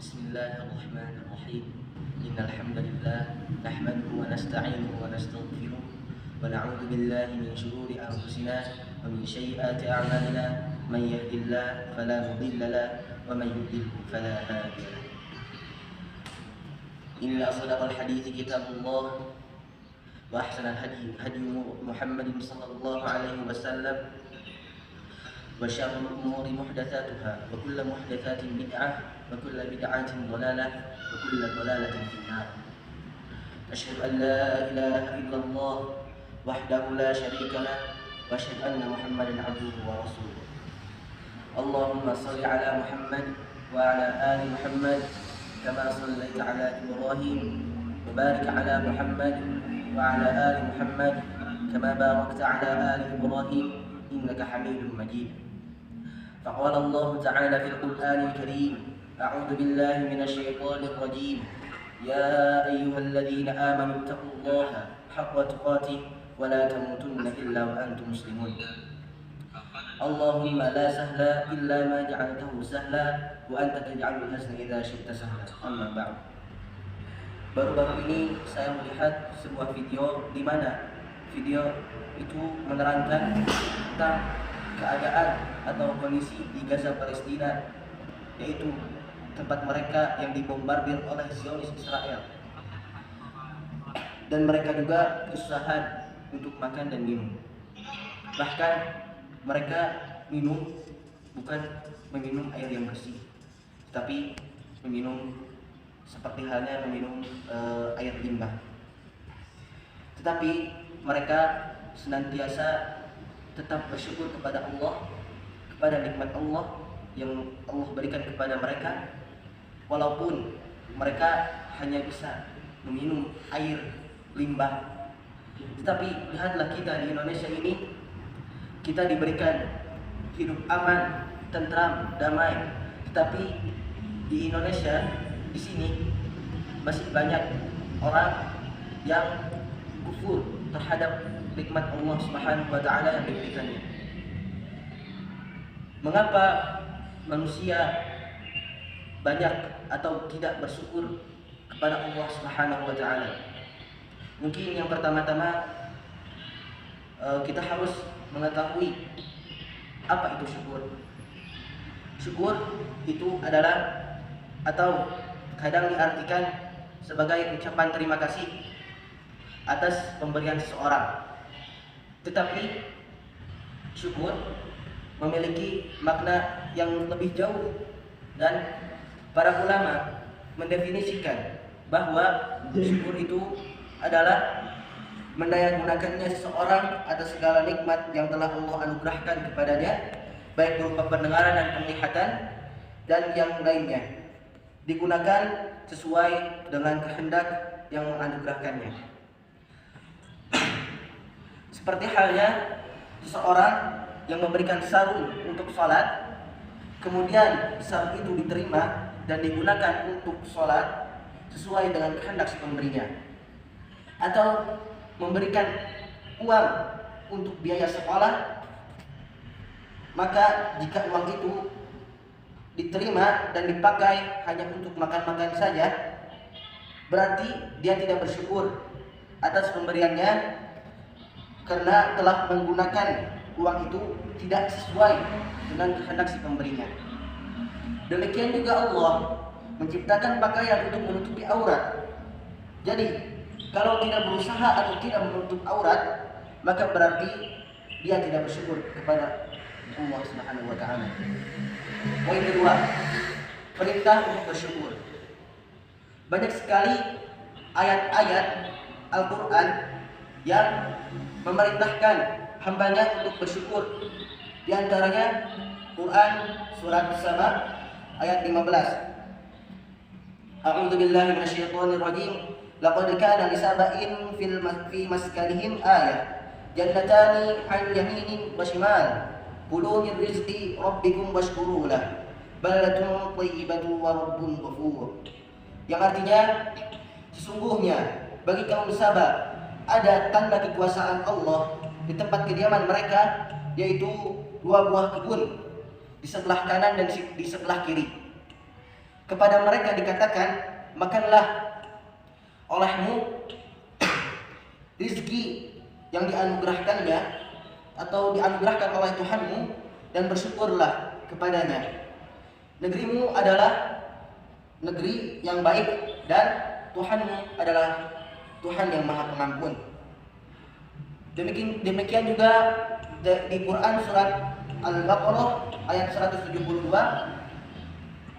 بسم الله الرحمن الرحيم إن الحمد لله نحمده ونستعينه ونستغفره ونعوذ بالله من شرور أنفسنا ومن سيئات أعمالنا من يهد الله فلا مضل له ومن يضلل فلا هادي له إن أصدق الحديث كتاب الله وأحسن الهدي هدي محمد صلى الله عليه وسلم وشر الأمور محدثاتها وكل محدثات بدعة وكل بدعة ضلالة وكل ضلالة في النار. أشهد أن لا إله إلا الله وحده لا شريك له وأشهد أن محمدا عبده ورسوله. اللهم صل على محمد وعلى آل محمد كما صليت على إبراهيم وبارك على محمد وعلى آل محمد كما باركت على آل إبراهيم إنك حميد مجيد. فقال الله تعالى في القرآن الكريم: أعوذ بالله من الشيطان الرجيم. يا أيها الذين آمنوا اتقوا الله حق تقاته ولا تموتن إلا وأنتم مسلمون. اللهم لا سهل إلا ما جعلته سهلا وأنت تجعل الحزن إذا شئت سهلا. أما بعد. Baru-baru ini saya melihat sebuah video di mana video itu menerangkan tentang keadaan atau kondisi di Gaza Palestina, yaitu tempat mereka yang dibombardir oleh Zionis Israel, dan mereka juga kesusahan untuk makan dan minum. Bahkan mereka minum bukan meminum air yang bersih, tetapi meminum seperti halnya meminum air limbah. Tetapi mereka senantiasa tetap bersyukur kepada Allah, kepada nikmat Allah yang Allah berikan kepada mereka, walaupun mereka hanya bisa meminum air limbah. Tetapi lihatlah kita di Indonesia ini, kita diberikan hidup aman, tentram, damai. Tetapi di Indonesia, di sini masih banyak orang yang kufur terhadap nikmat Allah Subhanahu wa taala yang diberikannya. Mengapa manusia banyak atau tidak bersyukur kepada Allah Subhanahu wa taala? Mungkin yang pertama-tama kita harus mengetahui apa itu syukur. Syukur itu adalah, atau kadang diartikan sebagai ucapan terima kasih atas pemberian seseorang. Tetapi syukur memiliki makna yang lebih jauh, dan para ulama mendefinisikan bahwa syukur itu adalah mendayagunakannya seseorang atas segala nikmat yang telah Allah anugerahkan kepadanya, baik berupa pendengaran dan penglihatan dan yang lainnya, digunakan sesuai dengan kehendak yang menganugerahkannya. Seperti halnya seseorang yang memberikan sarung untuk sholat, kemudian sarung itu diterima dan digunakan untuk sholat sesuai dengan kehendak si pemberinya, atau memberikan uang untuk biaya sekolah, maka jika uang itu diterima dan dipakai hanya untuk makan-makan saja, berarti dia tidak bersyukur atas pemberiannya, karena telah menggunakan uang itu tidak sesuai dengan kehendak si pemberinya. Demikian juga Allah menciptakan pakaian untuk menutupi aurat. Jadi kalau tidak berusaha atau tidak menutup aurat, maka berarti dia tidak bersyukur kepada Allah Subhanahu wa taala. Poin kedua, perintah untuk bersyukur. Banyak sekali ayat-ayat Al-Quran yang memerintahkan hambanya untuk bersyukur. Di antaranya Quran surat Saba ayat 15. A'udzu billahi minasyaitonir rajim. Laqad kana li saba'in fi maskanihim ayah. Jannatani 'an yaminin wa shimal. Kulu min rizqi rabbikum washkuru lah. Baldatun thayyibatun wa rabbun ghafur. Yang artinya, sesungguhnya bagi kaum Saba ada tanda kekuasaan Allah di tempat kediaman mereka, yaitu 2 buah kebun di sebelah kanan dan di sebelah kiri. kepada mereka dikatakan, makanlah olehmu rizki yang dianugerahkannya atau dianugerahkan oleh Tuhanmu, dan bersyukurlah kepadanya. Negerimu adalah negeri yang baik dan Tuhanmu adalah Tuhan yang Maha Pengampun. Demikian juga di Quran surat Al-Baqarah ayat 172,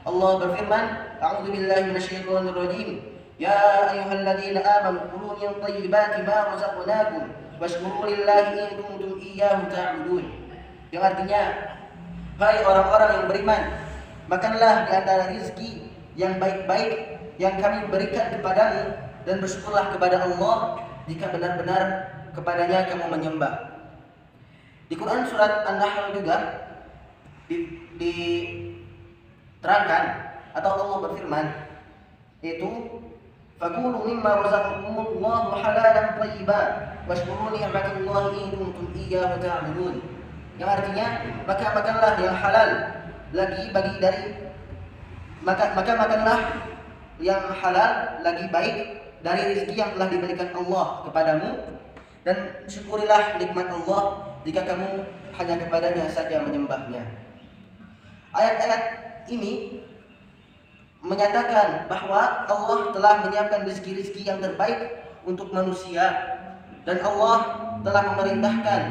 Allah berfirman, A'udzubillahi minasyaitonir rajim. Ya ayyuhalladzina amanu kulu min thayyibati ma razaqnakum washkuru lillahi in kuntum iyyahu ta'budun. Yang artinya, hai orang-orang yang beriman, makanlah di antara rezeki yang baik-baik yang kami berikan kepadamu, dan bersyukurlah kepada Allah jika benar-benar kepadanya kamu menyembah. Di Quran surat An-Nahl juga diterangkan atau Allah berfirman, yaitu fakulu mimma razaqakumullahu halalan thayyiban washkuru ni'matallahi in kuntum iyyahu ta'budun. Yang artinya, maka makanlah yang halal makanlah yang halal lagi baik dari rezeki yang telah diberikan Allah kepadamu, dan syukurilah nikmat Allah jika kamu hanya kepadanya saja menyembahnya. Ayat-ayat ini menyatakan bahwa Allah telah menyiapkan rezeki-rezeki yang terbaik untuk manusia, dan Allah telah memerintahkan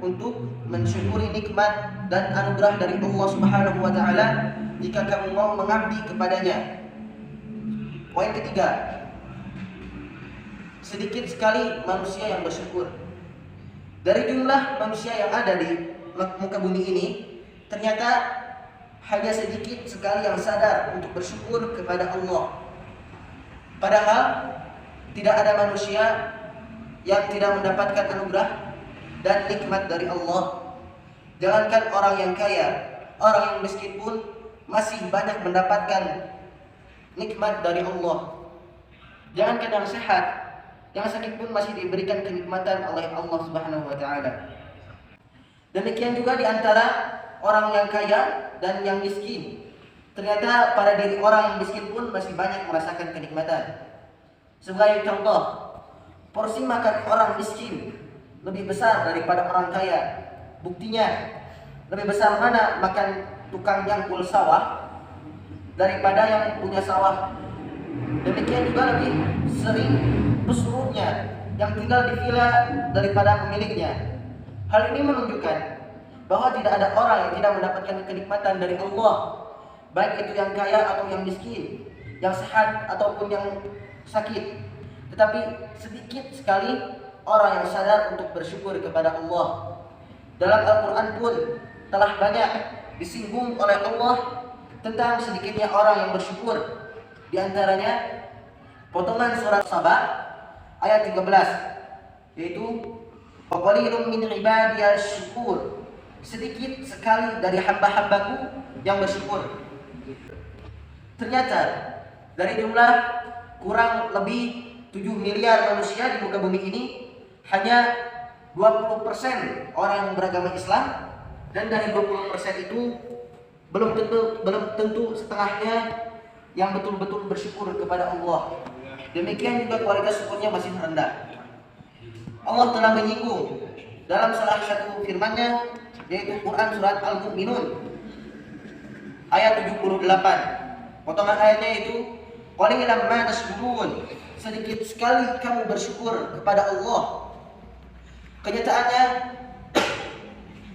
untuk mensyukuri nikmat dan anugerah dari Allah Subhanahu wa taala jika kamu mau mengabdi kepadanya. Poin ketiga, sedikit sekali manusia yang bersyukur. Dari jumlah manusia yang ada di muka bumi ini, ternyata hanya sedikit sekali yang sadar untuk bersyukur kepada Allah. Padahal tidak ada manusia yang tidak mendapatkan anugerah dan nikmat dari Allah. Jangankan orang yang kaya, orang yang miskin pun masih banyak mendapatkan nikmat dari Allah. Jangankan yang sehat, yang sakit pun masih diberikan kenikmatan oleh Allah Subhanahu wa taala. Demikian juga di antara orang yang kaya dan yang miskin. Ternyata pada diri orang yang miskin pun masih banyak merasakan kenikmatan. Sebagai contoh, porsi makan orang miskin lebih besar daripada orang kaya. Buktinya, lebih besar mana makan tukang nyangkul sawah daripada yang punya sawah. Demikian juga lebih sering pesuruhnya yang tinggal di villa daripada pemiliknya. Hal ini menunjukkan bahwa tidak ada orang yang tidak mendapatkan kenikmatan dari Allah, baik itu yang kaya atau yang miskin, yang sehat ataupun yang sakit. Tetapi sedikit sekali orang yang sadar untuk bersyukur kepada Allah. Dalam Al-Quran pun telah banyak disinggung oleh Allah tentang sedikitnya orang yang bersyukur. Di antaranya potongan surat Saba ayat 13, yaitu wa qalilun min ibadiyas syukur. Sedikit sekali dari hamba-hambaku yang bersyukur. Ternyata dari jumlah kurang lebih 7 miliar manusia di muka bumi ini, hanya 20% orang yang beragama Islam, dan dari 20% itu belum tentu setengahnya yang betul-betul bersyukur kepada Allah. Demikian juga kualitas syukurnya masih rendah. Allah telah menyinggung dalam salah satu firman-Nya, yaitu Quran surat Al-Mu'minun ayat 78. Potongan ayatnya itu qalilan ma tashkurun. Sedikit sekali kamu bersyukur kepada Allah. Kenyataannya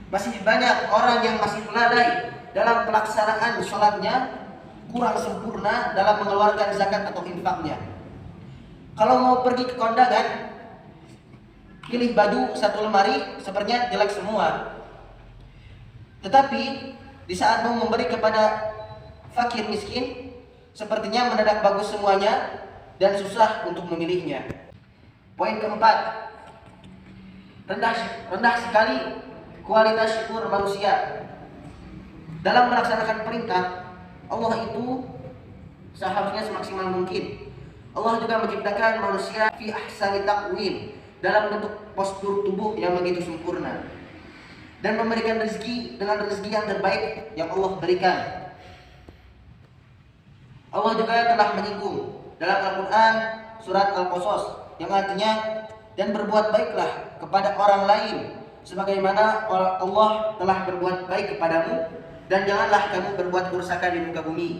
masih banyak orang yang masih lalai dalam pelaksanaan sholatnya, kurang sempurna dalam mengeluarkan zakat atau infaknya. Kalau mau pergi ke kondangan, pilih baju satu lemari, sepertinya jelek semua. Tetapi di saat mau memberi kepada fakir miskin, sepertinya mendadak bagus semuanya dan susah untuk memilihnya. Poin keempat, rendah sekali kualitas syukur manusia. Dalam melaksanakan perintah Allah itu seharusnya semaksimal mungkin. Allah juga menciptakan manusia fi ahsani taqwim, dalam bentuk postur tubuh yang begitu sempurna, dan memberikan rezeki dengan rezeki yang terbaik yang Allah berikan. Allah juga telah menyinggung dalam Al-Quran surat Al-Qasas yang artinya, dan berbuat baiklah kepada orang lain sebagaimana Allah telah berbuat baik kepadamu, dan janganlah kamu berbuat kerusakan di muka bumi.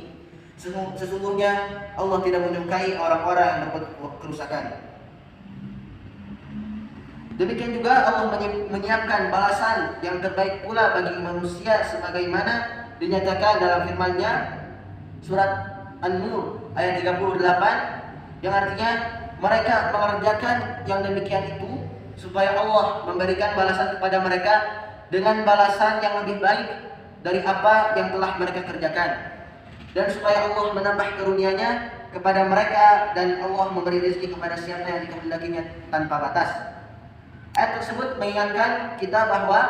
Sesungguhnya Allah tidak menyukai orang-orang yang berbuat kerusakan. Demikian juga Allah menyiapkan balasan yang terbaik pula bagi manusia sebagaimana dinyatakan dalam firman-Nya surat An-Nur ayat 38 yang artinya, mereka mengerjakan yang demikian itu supaya Allah memberikan balasan kepada mereka dengan balasan yang lebih baik dari apa yang telah mereka kerjakan, dan supaya Allah menambah karunia-Nya kepada mereka, dan Allah memberi rezeki kepada siapa yang dikehendakinya tanpa batas. Ayat tersebut mengingatkan kita bahwa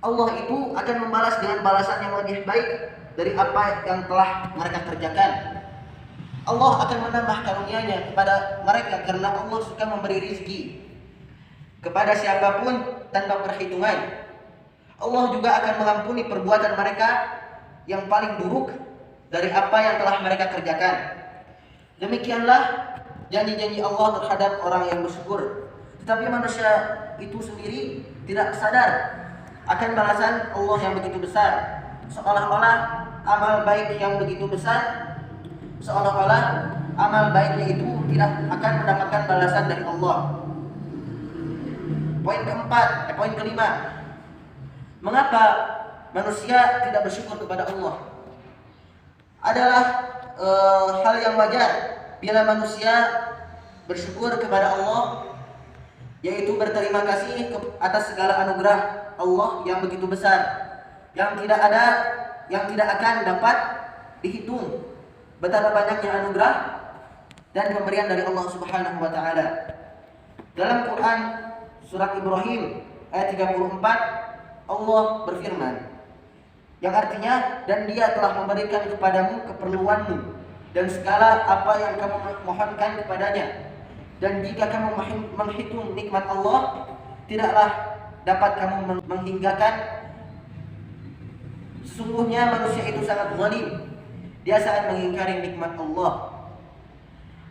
Allah itu akan membalas dengan balasan yang lebih baik dari apa yang telah mereka kerjakan. Allah akan menambah karunia-Nya kepada mereka karena Allah suka memberi rezeki kepada siapapun tanpa perhitungan. Allah juga akan mengampuni perbuatan mereka yang paling buruk dari apa yang telah mereka kerjakan. Demikianlah janji-janji Allah terhadap orang yang bersyukur. Tetapi manusia itu sendiri tidak sadar akan balasan Allah yang begitu besar. Seolah-olah amal baik yang begitu besar, seolah-olah amal baiknya itu tidak akan mendapatkan balasan dari Allah. Poin kelima, mengapa manusia tidak bersyukur kepada Allah? Adalah hal yang wajar bila manusia bersyukur kepada Allah, yaitu berterima kasih atas segala anugerah Allah yang begitu besar, yang tidak akan dapat dihitung betapa banyaknya anugerah dan pemberian dari Allah Subhanahu wa taala. Dalam Quran surat Ibrahim ayat 34 Allah berfirman yang artinya, dan Dia telah memberikan kepadamu keperluanmu dan segala apa yang kamu mohonkan kepadanya, dan jika kamu menghitung nikmat Allah, tidaklah dapat kamu menghinggakan. Sesungguhnya manusia itu sangat zalim, dia sangat mengingkari nikmat Allah.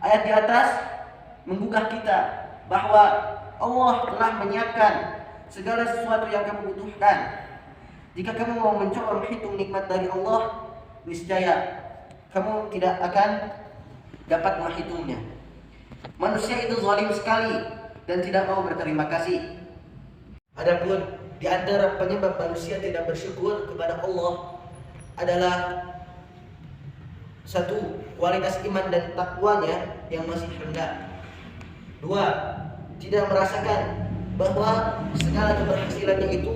Ayat di atas menggugah kita bahwa Allah telah menyiapkan segala sesuatu yang kamu butuhkan. Jika kamu mau mencoba menghitung nikmat dari Allah, niscaya kamu tidak akan dapat menghitungnya. Manusia itu zalim sekali dan tidak mau berterima kasih. Adapun di antara penyebab manusia tidak bersyukur kepada Allah adalah satu, kualitas iman dan takwanya yang masih rendah. Dua, tidak merasakan bahwa segala keberhasilannya itu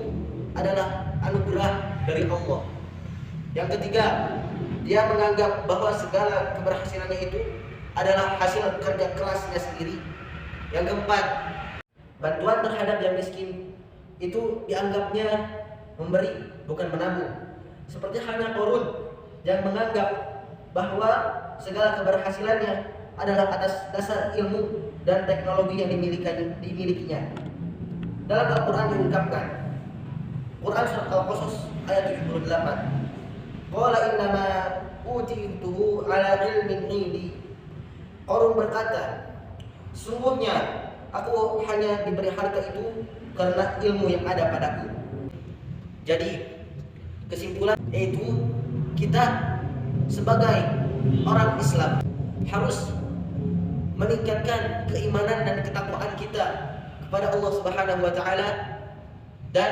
adalah anugerah dari Allah. Yang ketiga, dia menganggap bahwa segala keberhasilannya itu adalah hasil kerja kerasnya sendiri. Yang keempat, bantuan terhadap yang miskin itu dianggapnya memberi, bukan menabung. Seperti halnya Qarun yang menganggap bahwa segala keberhasilannya adalah atas dasar ilmu dan teknologi yang dimilikinya. Dalam Al-Quran diungkapkan, Quran surat Al-Qasas ayat 78, qala innama utituhu ala ilmin indi. Qarun berkata, sungguhnya aku hanya diberi harta itu karena ilmu yang ada padaku. Jadi kesimpulan yaitu kita sebagai orang Islam harus meningkatkan keimanan dan ketakwaan kita kepada Allah Subhanahu wa taala, dan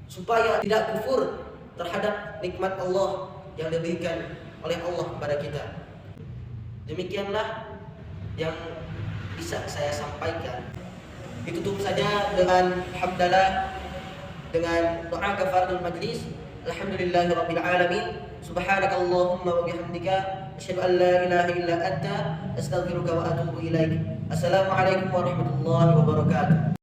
supaya tidak kufur terhadap nikmat Allah yang diberikan oleh Allah kepada kita. Demikianlah yang bisa saya sampaikan. Ditutup saja dengan hamdalah, dengan doa kafaratul majlis. Alhamdulillahirabbil alamin. Subhanakallahumma wa bihamdika asyhadu an la ilaha illa anta astaghfiruka wa atubu ilaik. Assalamualaikum warahmatullahi wabarakatuh.